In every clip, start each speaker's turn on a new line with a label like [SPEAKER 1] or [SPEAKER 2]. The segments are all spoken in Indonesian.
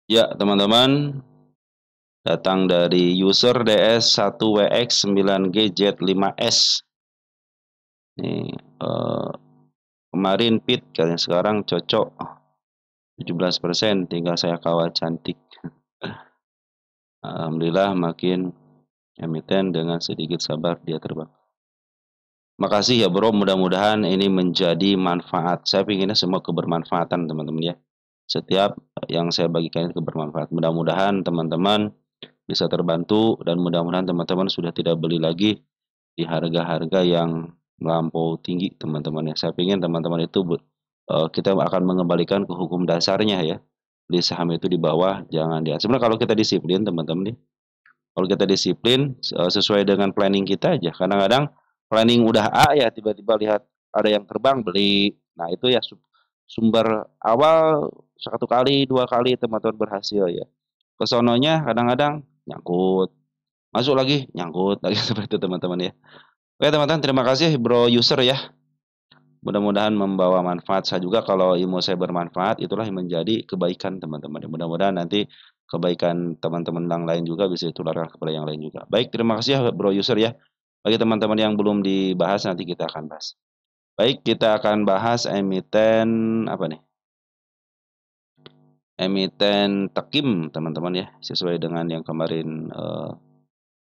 [SPEAKER 1] Ya, teman-teman, datang dari user DS1WX9GZ5S. Nih, kemarin fit katanya sekarang cocok 17%, tinggal saya kawal cantik. Alhamdulillah makin emiten dengan sedikit sabar dia terbang. Makasih ya bro, mudah-mudahan ini menjadi manfaat. Saya pinginnya semua kebermanfaatan teman-teman ya. Setiap yang saya bagikan itu bermanfaat. Mudah-mudahan teman-teman bisa terbantu dan mudah-mudahan teman-teman sudah tidak beli lagi di harga-harga yang melampau tinggi teman-teman ya. Saya ingin teman-teman itu kita akan mengembalikan ke hukum dasarnya ya. Beli saham itu di bawah, jangan di atas. Sebenarnya kalau kita disiplin teman-teman ya. Kalau kita disiplin sesuai dengan planning kita aja. Kadang-kadang planning udah A ya tiba-tiba lihat ada yang terbang beli. Nah, itu ya sumber awal satu kali, dua kali teman-teman berhasil ya. Kesononya kadang-kadang nyangkut, masuk lagi nyangkut lagi seperti itu teman-teman ya. Oke teman-teman, terima kasih bro user ya. Mudah-mudahan membawa manfaat. Saya juga kalau ilmu saya bermanfaat, itulah yang menjadi kebaikan teman-teman. Mudah-mudahan nanti kebaikan teman-teman yang lain juga bisa ditularkan kepada yang lain juga. Baik, terima kasih ya bro user ya. Bagi teman-teman yang belum dibahas nanti kita akan bahas. Baik, kita akan bahas emiten apa nih? Emiten Tekim teman-teman ya, sesuai dengan yang kemarin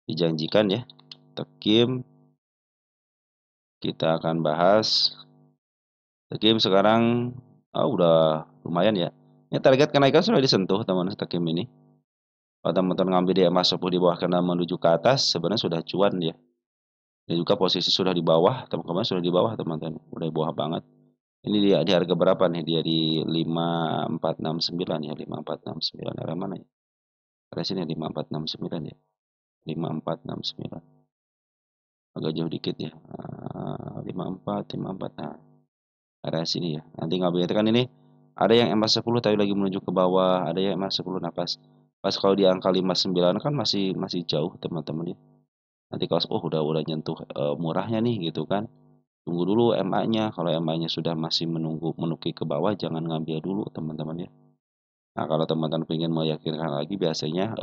[SPEAKER 1] dijanjikan ya. Tekim kita akan bahas. Tekim sekarang udah lumayan ya. Ini target kenaikan sudah disentuh teman Tekim ini. Kalau teman-teman ngambil di emas 10 di bawah karena menuju ke atas sebenarnya sudah cuan ya. Dan juga posisi sudah di bawah, teman-teman sudah di bawah teman-teman. Udah di bawah banget. Ini dia di harga berapa nih? Dia di 5469 ya, 5469. Area mana ya? Area sini 5469 ya. 5469. Agak jauh dikit ya. 54. Nah, area sini ya. Nanti ngambilnya kan ini ada yang emas 10 tapi lagi menuju ke bawah, ada yang emas 10 nah pas kalau di angka 59 kan masih masih jauh teman-teman ya. Nanti kalau udah nyentuh murahnya nih gitu kan. Tunggu dulu MA-nya. Kalau MA-nya sudah masih menukik ke bawah jangan ngambil dulu teman-teman ya. Nah, kalau teman-teman ingin meyakinkan lagi biasanya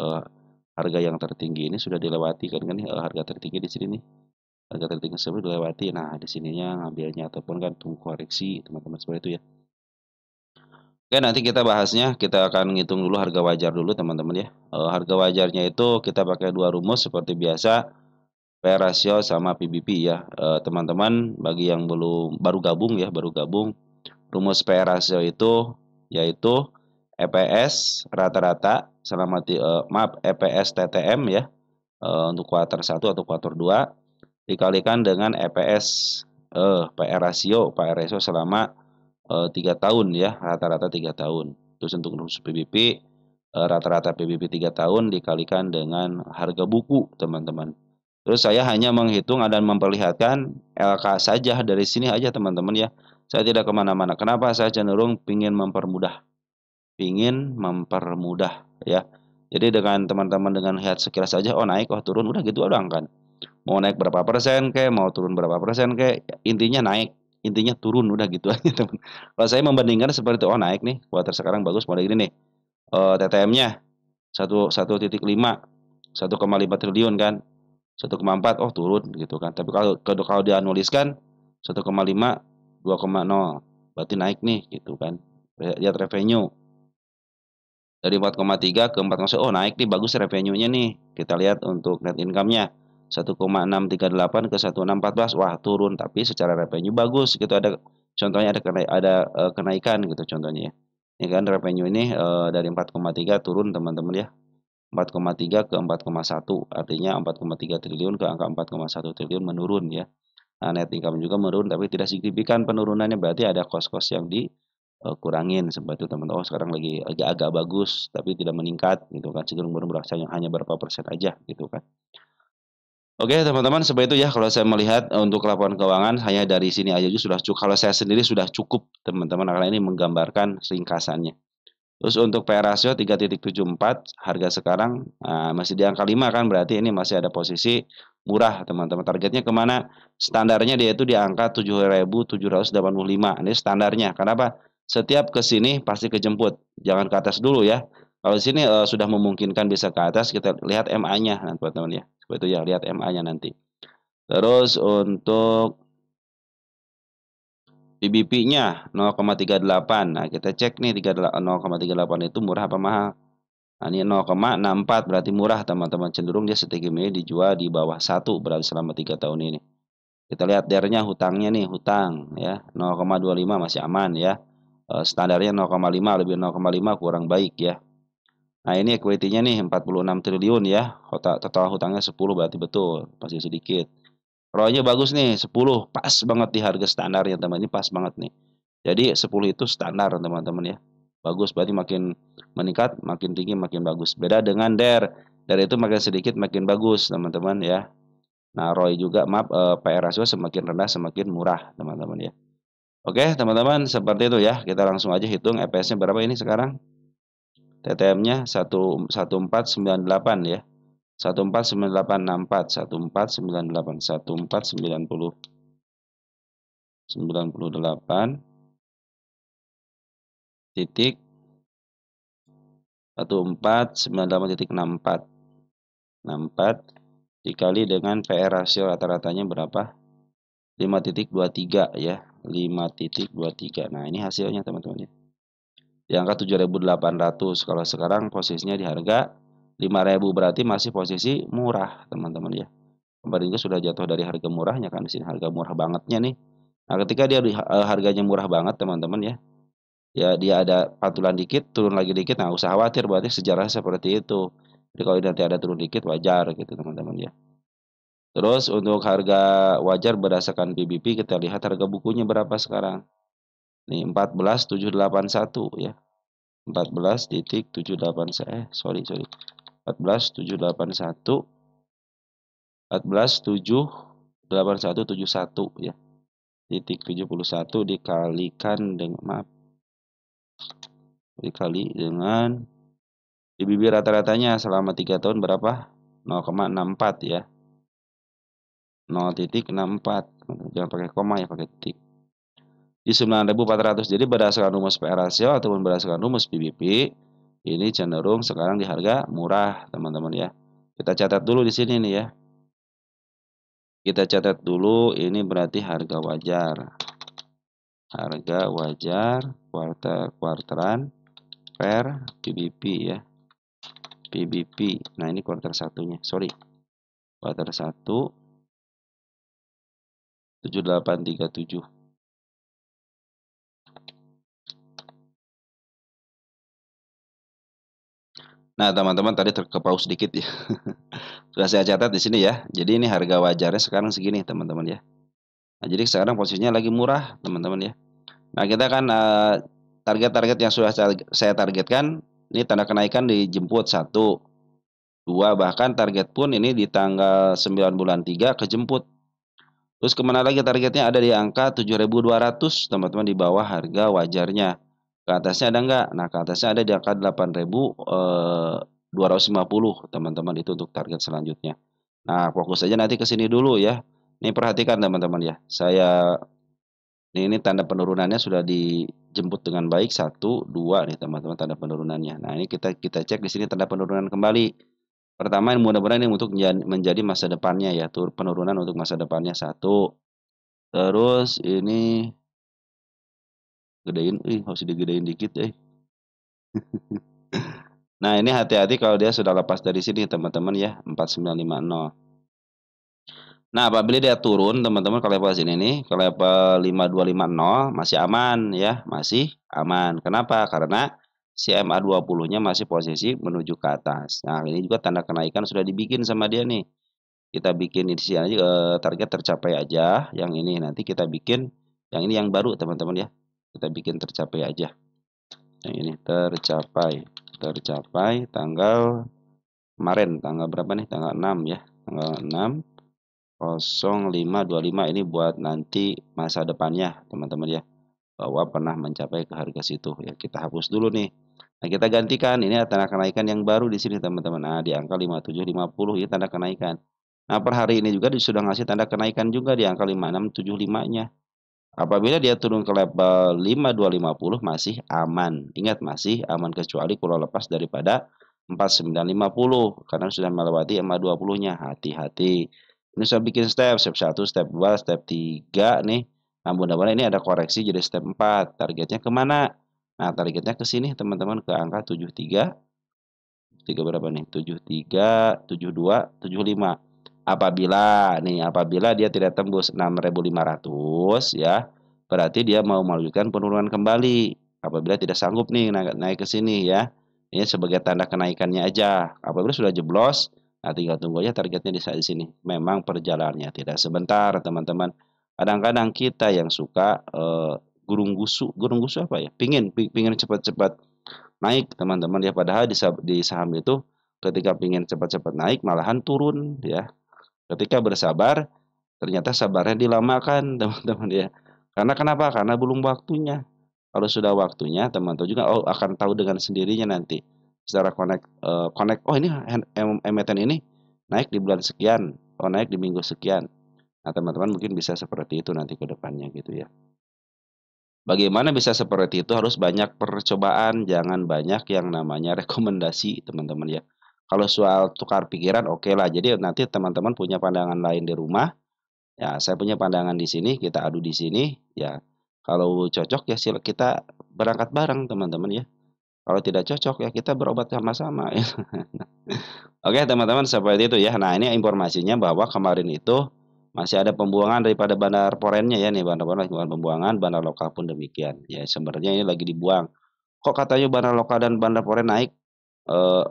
[SPEAKER 1] harga yang tertinggi ini sudah dilewati kan nih harga tertinggi di sini nih. Harga tertinggi tersebut dilewati. Nah, di sininya ngambilnya ataupun kan tunggu koreksi teman-teman seperti itu ya. Oke, nanti kita bahasnya, kita akan ngitung dulu harga wajar dulu teman-teman ya. Harga wajarnya itu kita pakai dua rumus seperti biasa, P rasio sama PBP ya. Teman-teman bagi yang belum baru gabung ya, baru gabung, rumus P rasio itu yaitu EPS rata-rata selama maaf EPS TTM ya untuk kuartal 1 atau kuartal 2 dikalikan dengan EPS PR rasio, PR rasio selama 3 tahun ya, rata-rata 3 tahun. Terus untuk rumus PBB, rata-rata PBB 3 tahun dikalikan dengan harga buku, teman-teman. Terus saya hanya menghitung dan memperlihatkan LK saja dari sini aja, teman-teman ya. Saya tidak kemana-mana. Kenapa? Saya cenderung pingin mempermudah ya. Jadi dengan teman-teman dengan lihat sekilas saja, oh naik, oh turun, udah gitu doang kan. Mau naik berapa persen kayak, mau turun berapa persen kayak, intinya naik, intinya turun, udah gitu aja teman. Kalau saya membandingkan seperti itu, oh naik nih, kuartal sekarang bagus, model ini nih, TTM-nya 1,5 1,5 triliun kan, 1,4 oh turun gitu kan. Tapi kalau dia nuliskan 1,5 2,0 berarti naik nih gitu kan. Lihat revenue dari 4,3 ke 4,1 oh naik nih, bagus revenue-nya nih. Kita lihat untuk net income-nya 1,638 ke 1,614 wah turun, tapi secara revenue bagus gitu, ada contohnya ada kenaikan gitu contohnya ya. Ini kan revenue ini dari 4,3 turun teman-teman ya. 4,3 ke 4,1 artinya 4,3 triliun ke angka 4,1 triliun menurun ya. Nah, net income juga menurun tapi tidak signifikan penurunannya, berarti ada cost-cost yang dikurangin seperti itu teman. Oh, sekarang lagi agak bagus tapi tidak meningkat gitu kan. Cenderung berubah hanya berapa persen aja gitu kan. Oke, teman-teman, seperti itu ya kalau saya melihat untuk laporan keuangan hanya dari sini aja sudah cukup. Kalau saya sendiri sudah cukup, teman-teman, karena ini menggambarkan ringkasannya. Terus untuk P/E rasio 3,74 harga sekarang masih di angka 5 kan, berarti ini masih ada posisi murah teman-teman. Targetnya kemana? Standarnya dia itu di angka 7.785. Ini standarnya. Kenapa? Setiap ke sini pasti kejemput. Jangan ke atas dulu ya. Kalau di sini sudah memungkinkan bisa ke atas, kita lihat MA-nya, nah teman-teman ya. Seperti itu ya, lihat MA-nya nanti. Terus untuk PBP-nya 0,38. Nah, kita cek nih 0,38 itu murah apa mahal? Nah, ini 0,64 berarti murah teman-teman. Cenderung dia strategi ini dijual di bawah 1 berarti selama 3 tahun ini. Kita lihat dernya hutangnya nih, hutang ya 0,25 masih aman ya. Standarnya 0,5 lebih 0,5 kurang baik ya. Nah, ini equity-nya nih 46 triliun ya. Total hutangnya 10 berarti betul, masih sedikit. ROE-nya bagus nih, 10 pas banget di harga standarnya teman. Ini pas banget nih. Jadi 10 itu standar teman-teman ya. Bagus berarti makin meningkat, makin tinggi makin bagus. Beda dengan DER. DER itu makin sedikit makin bagus teman-teman ya. Nah, ROE juga maaf PR ratio semakin rendah semakin murah teman-teman ya. Oke, teman-teman seperti itu ya. Kita langsung aja hitung EPS-nya berapa ini sekarang. TTM-nya 1498 ya. 149864, 1498, 1498 titik 1498.64 dikali dengan PR rasio rata-ratanya berapa? 5,23 ya. 5,23. Nah, ini hasilnya teman-teman ya. Di angka 7.800. Kalau sekarang posisinya di harga 5.000 berarti masih posisi murah, teman-teman ya. Kemarin juga sudah jatuh dari harga murahnya kan di sini harga murah bangetnya nih. Nah, ketika dia harganya murah banget, teman-teman ya. Ya, dia ada pantulan dikit, turun lagi dikit. Nah, usah khawatir berarti sejarah seperti itu. Jadi kalau nanti ada turun dikit wajar gitu, teman-teman ya. Terus untuk harga wajar berdasarkan PBP kita lihat harga bukunya berapa sekarang. Nih 14.781 ya. 14.781 sorry 14.781 14.78171 ya. Titik 71 dikalikan dengan dikali dengan PBB rata-ratanya selama 3 tahun berapa? 0,64 ya. 0,64. Jangan pakai koma ya, pakai titik. Di 9.400. Jadi berdasarkan rumus PR rasio ataupun berdasarkan rumus PBP, ini cenderung sekarang di harga murah, teman-teman ya. Kita catat dulu di sini nih ya. Kita catat dulu ini berarti harga wajar. Harga wajar kuarteran per PBP ya. PBP. Nah, ini kuartal satunya. Sorry. Kuartal 1 7837. Nah, teman-teman tadi terkepaus sedikit ya. Sudah saya catat di sini ya. Jadi ini harga wajarnya sekarang segini, teman-teman ya. Nah, jadi sekarang posisinya lagi murah, teman-teman ya. Nah, kita kan target-target yang sudah saya targetkan, ini tanda kenaikan dijemput 1, 2, bahkan target pun ini di tanggal 9 bulan 3 kejemput. Terus kemana lagi targetnya ada di angka 7.200 teman-teman di bawah harga wajarnya. Ke atasnya ada enggak? Nah, ke atasnya ada di angka 8.250 teman-teman itu untuk target selanjutnya. Nah, fokus aja nanti ke sini dulu ya. Ini perhatikan teman-teman ya. Ini tanda penurunannya sudah dijemput dengan baik 1, 2 nih teman-teman tanda penurunannya. Nah, ini kita cek di sini tanda penurunan kembali. Pertama mudah-mudahan ini untuk menjadi masa depannya ya, penurunan untuk masa depannya 1. Terus ini gedein, harus digedein dikit Nah, ini hati-hati kalau dia sudah lepas dari sini teman-teman ya, 4950. Nah, apabila dia turun teman-teman ke level sini nih, ke level 5250 masih aman ya, masih aman. Kenapa? Karena si MA20-nya masih posisi menuju ke atas. Nah, ini juga tanda kenaikan sudah dibikin sama dia nih. Kita bikin di sini aja target tercapai aja. Yang ini nanti kita bikin yang ini yang baru teman-teman ya. Kita bikin tercapai aja. Yang ini tercapai tanggal kemarin tanggal berapa nih? Tanggal 6 ya. Tanggal 6 0525 ini buat nanti masa depannya teman-teman ya. Bahwa pernah mencapai ke harga situ ya. Kita hapus dulu nih. Nah, kita gantikan ini tanda kenaikan yang baru di sini teman-teman. Nah, di angka 5750 ini tanda kenaikan. Nah, per hari ini juga sudah ngasih tanda kenaikan juga di angka 5675-nya. Apabila dia turun ke level 5250 masih aman. Ingat masih aman kecuali kalau lepas daripada 4950 karena sudah melewati EMA 20-nya. Hati-hati. Ini saya bikin step 1, step 2, step 3 nih. Nah, mudah-mudahan ini ada koreksi jadi step 4. Targetnya kemana? Nah, targetnya ke sini teman-teman ke angka 73. 3 berapa nih? 73, 72, 75. Apabila dia tidak tembus 6.500 ya, berarti dia mau melanjutkan penurunan kembali. Apabila tidak sanggup nih naik ke sini ya. Ini sebagai tanda kenaikannya aja. Apabila sudah jeblos, nah tinggal tunggu aja targetnya di sini. Memang perjalanannya tidak sebentar, teman-teman. Kadang-kadang kita yang suka gurung gusu apa ya? Pingin cepat-cepat naik, teman-teman ya. Padahal di saham itu ketika pingin cepat-cepat naik malahan turun ya. Ketika bersabar, ternyata sabarnya dilamakan, teman-teman ya. Karena kenapa? Karena belum waktunya. Kalau sudah waktunya, teman-teman juga akan tahu dengan sendirinya nanti. Secara connect, oh ini emiten ini naik di bulan sekian, oh naik di minggu sekian. Nah, teman-teman mungkin bisa seperti itu nanti ke depannya gitu ya. Bagaimana bisa seperti itu? Harus banyak percobaan, jangan banyak yang namanya rekomendasi, teman-teman ya. Kalau soal tukar pikiran, oke lah. Jadi nanti teman-teman punya pandangan lain di rumah, ya saya punya pandangan di sini, kita adu di sini, ya. Kalau cocok ya kita berangkat bareng, teman-teman ya. Kalau tidak cocok ya kita berobat sama-sama. Ya. Oke, teman-teman seperti itu ya. Nah, ini informasinya bahwa kemarin itu masih ada pembuangan daripada bandar forennya ya nih, bandar foren bukan pembuangan, bandar lokal pun demikian. Ya, sebenarnya ini lagi dibuang. Kok katanya bandar lokal dan bandar foren naik?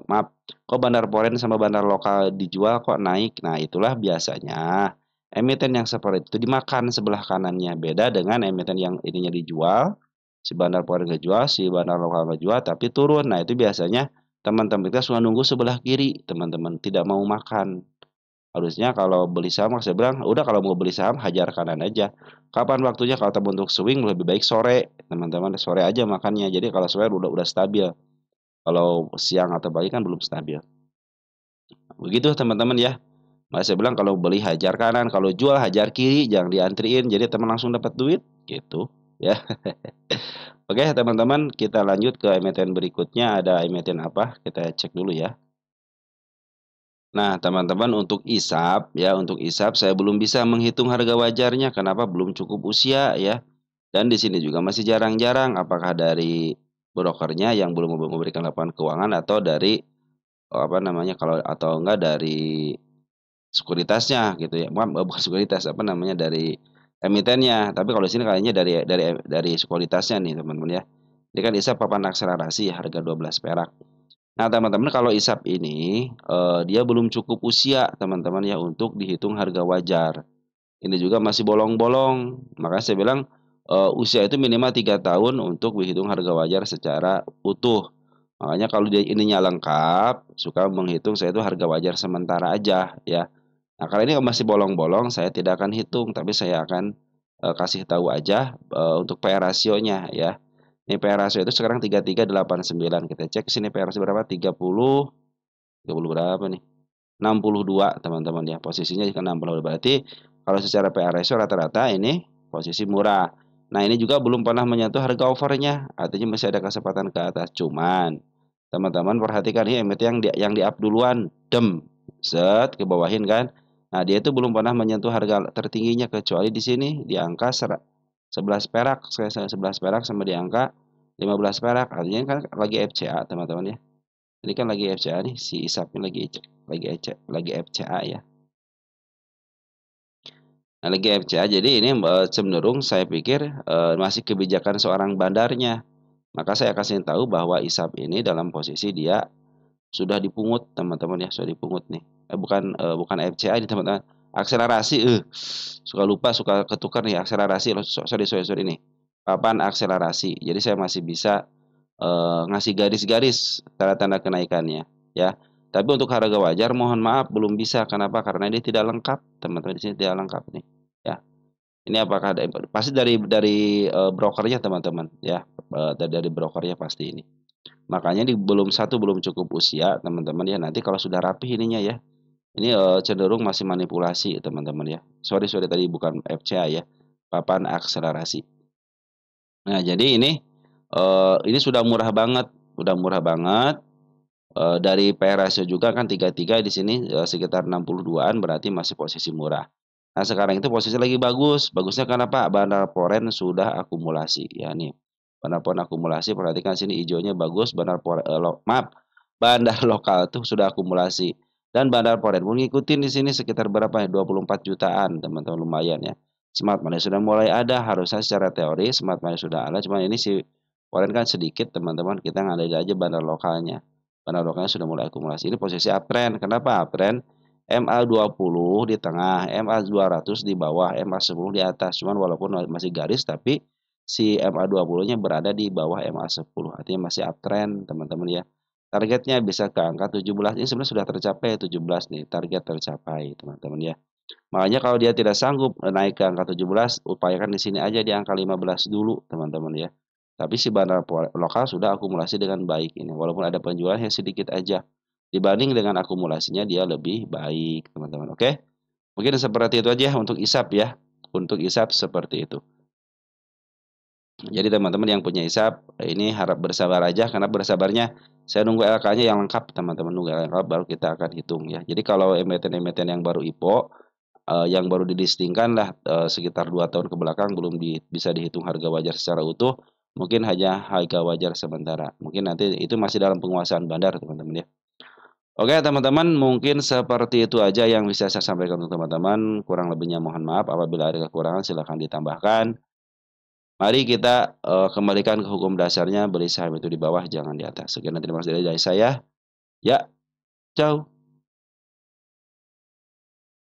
[SPEAKER 1] Maaf, kok bandar foren sama bandar lokal dijual kok naik? Nah, itulah biasanya emiten yang seperti itu dimakan sebelah kanannya. Beda dengan emiten yang ininya dijual, si bandar foren ngejual, si bandar lokal ngejual, tapi turun. Nah, itu biasanya teman-teman kita suka nunggu sebelah kiri, teman-teman tidak mau makan. Harusnya kalau beli saham, saya bilang, udah kalau mau beli saham hajar kanan aja. Kapan waktunya kalau teman untuk swing lebih baik sore, teman-teman sore aja makannya. Jadi kalau sore udah stabil. Kalau siang atau pagi kan belum stabil. Begitu teman-teman ya. Makanya saya bilang kalau beli hajar kanan, kalau jual hajar kiri, jangan diantriin. Jadi teman langsung dapat duit, gitu ya. Oke teman-teman, kita lanjut ke emiten berikutnya. Ada emiten apa? Kita cek dulu ya. Nah, teman-teman untuk ISAP ya, untuk ISAP saya belum bisa menghitung harga wajarnya. Kenapa? Belum cukup usia ya. Dan di sini juga masih jarang-jarang apakah dari brokernya yang belum memberikan laporan keuangan atau dari apa namanya kalau atau enggak dari sekuritasnya gitu ya. Bukan sekuritas apa namanya dari emitennya. Tapi kalau di sini kayaknya dari sekuritasnya nih teman-teman ya. Ini kan ISAP papan akselerasi harga 12 perak. Nah, teman-teman kalau ISAP ini dia belum cukup usia teman-teman ya untuk dihitung harga wajar. Ini juga masih bolong-bolong. Makanya saya bilang usia itu minimal 3 tahun untuk dihitung harga wajar secara utuh. Makanya kalau dia ininya lengkap, suka menghitung saya itu harga wajar sementara aja ya. Nah, kalau ini masih bolong-bolong saya tidak akan hitung, tapi saya akan kasih tahu aja untuk PR rasionya ya. Ini PR rasio itu sekarang 3389. Kita cek sini PR rasio berapa? 30 berapa nih? 62 teman-teman ya. Posisinya ke 60 berarti kalau secara PR ratio rata-rata ini posisi murah. Nah, ini juga belum pernah menyentuh harga overnya, artinya masih ada kesempatan ke atas. Cuman teman-teman perhatikan ini emiten yang di up duluan, set ke bawahin kan. Nah, dia itu belum pernah menyentuh harga tertingginya kecuali di sini di angka 11 perak, 11 perak sama di angka 15 perak. Artinya kan lagi FCA, teman-teman ya. Ini kan lagi FCA nih, si ISAP ini lagi FCA ya. Nah, lagi FCA, jadi ini cenderung saya pikir masih kebijakan seorang bandarnya. Maka saya kasih tahu bahwa ISAP ini dalam posisi dia sudah dipungut, teman-teman ya, sudah dipungut nih. Bukan FCA ini, teman-teman. Akselerasi, suka lupa, suka ketukar nih akselerasi. Sorry nih. Papan akselerasi. Jadi saya masih bisa ngasih garis-garis tanda-tanda kenaikannya, ya. Tapi untuk harga wajar mohon maaf belum bisa. Kenapa? Karena ini tidak lengkap, teman-teman di sini tidak lengkap nih, ya. Ini apakah pasti dari brokernya teman-teman, ya. Dari brokernya pasti ini. Makanya belum cukup usia, teman-teman ya. Nanti kalau sudah rapi ininya ya. Ini cenderung masih manipulasi, teman-teman ya. Sorry tadi bukan FCA ya. papan akselerasi. Nah, jadi ini sudah murah banget, dari P/E ratio juga kan 33 di sini, sekitar 62-an berarti masih posisi murah. Nah, sekarang itu posisi lagi bagus, bagusnya kenapa? Bandar Foreign sudah akumulasi, ya nih, Bandar Foreign akumulasi perhatikan sini hijaunya bagus, bandar lokal tuh sudah akumulasi dan Bandar Foreign pun ngikutin di sini sekitar berapa ya, 24 jutaan teman-teman, lumayan ya. Smart money sudah mulai ada, harusnya secara teori smart money sudah ada, cuman ini si Foreign kan sedikit teman-teman, kita ngandelin aja bandar lokalnya. Bandar lokalnya sudah mulai akumulasi. Ini posisi uptrend. Kenapa uptrend? MA20 di tengah, MA200 di bawah, MA10 di atas. Cuman walaupun masih garis tapi si MA20-nya berada di bawah MA10. Artinya masih uptrend, teman-teman ya. Targetnya bisa ke angka 17. Ini sebenarnya sudah tercapai 17 nih, target tercapai, teman-teman ya. Makanya kalau dia tidak sanggup naik ke angka 17, upayakan di sini aja di angka 15 dulu, teman-teman ya. Tapi si bandar lokal sudah akumulasi dengan baik ini, walaupun ada penjualan yang sedikit aja. Dibanding dengan akumulasinya dia lebih baik, teman-teman. Oke? Mungkin seperti itu aja untuk ISAP ya. Untuk ISAP seperti itu. Jadi teman-teman yang punya ISAP, ini harap bersabar aja karena bersabarnya saya nunggu LK-nya yang lengkap, teman-teman. Nunggu LK lengkap baru kita akan hitung ya. Jadi kalau emiten-emiten yang baru IPO, yang baru dilistingkan lah, sekitar 2 tahun ke belakang belum bisa dihitung harga wajar secara utuh, mungkin hanya harga wajar sementara. Mungkin nanti itu masih dalam penguasaan bandar, teman-teman ya. Oke, teman-teman, mungkin seperti itu aja yang bisa saya sampaikan untuk teman-teman. Kurang lebihnya mohon maaf, apabila ada kekurangan silahkan ditambahkan. Mari kita kembalikan ke hukum dasarnya, beli saham itu di bawah, jangan di atas. Sekian dan terima kasih dari saya. Ya, ciao.